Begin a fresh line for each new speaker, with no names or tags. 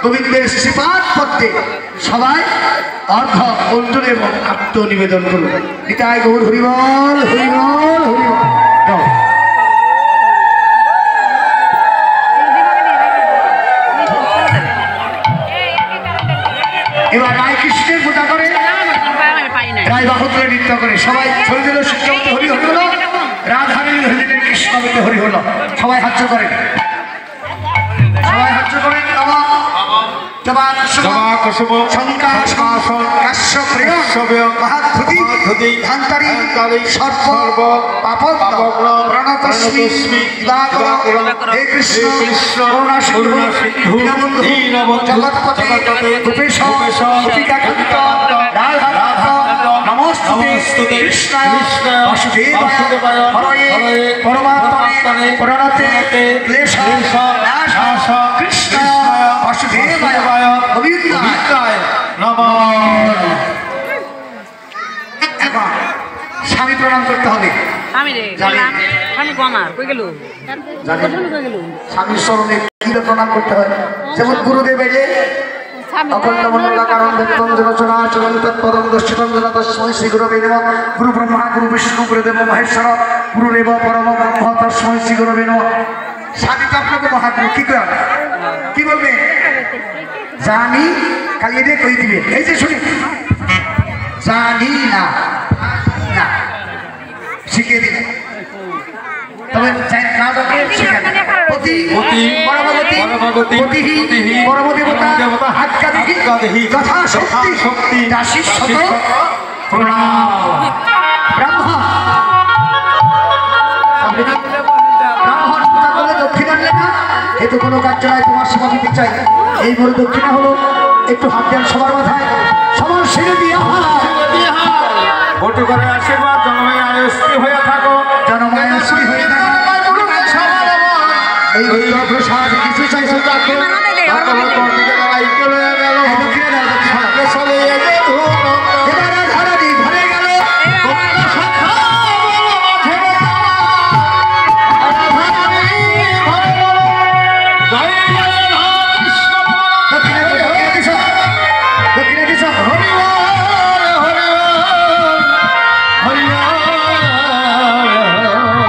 গোবিন্দের শ্রীপাদ পদ্মে সবাই অর্ঘ অর্জুন এবং আত্মনিবেদন করবে। নিতাই গৌর হরিবল হরিবল হরিবল। এবার রায় কৃষ্ণের পূজা করে, রায় বাহুত্রে নৃত্য করে, সবাই ছড়ে দিল সূর্যমতে হরি হরি হলো, রাধারী হরি দিলেন কৃষ্ণমতে হরি হলো। সবাই হাস্য করেন, সবাই হাস্য করেন। স্বামী প্রণাম করতে হবে। স্বামীর স্মরণে কি প্রণাম করতে হয়, যেমন গুরুদেব এলে অখণ্ড মন্ডলা কারণ চরণা চরণ তৎপদম দর্শিতঞ্জনা তস্মৈ শ্রী গুরবে নমঃ। গুরু ব্রহ্মা গুরু বিষ্ণু গুরুদেব মহেশ্বর গুরুদেব পরম ব্রহ্ম তস্মৈ শ্রী গুরবে নমঃ। স্বামী তো আপনাকে মহাগুরু, কি করেন কি বলবে জানি খালি এদের কই দিবে, এই যে শুনি জানি না না শিখিয়ে দিবে, তবে দক্ষিণা নিলে না এতে কোনো কার্য নয়, তোমার সেবা দিতে চাই। এই বলে দক্ষিণা হলো একটু হাত দেন সবার মাথায়, সবার সেরে দিয়ে
ভোটু করে আশীর্বাদ জনময় আয়ুষ্টি হয়ে থাকো,
জনময় আয়ুষ্টি হয়ে থাকো। এই প্রসাদ কিছু চাইছো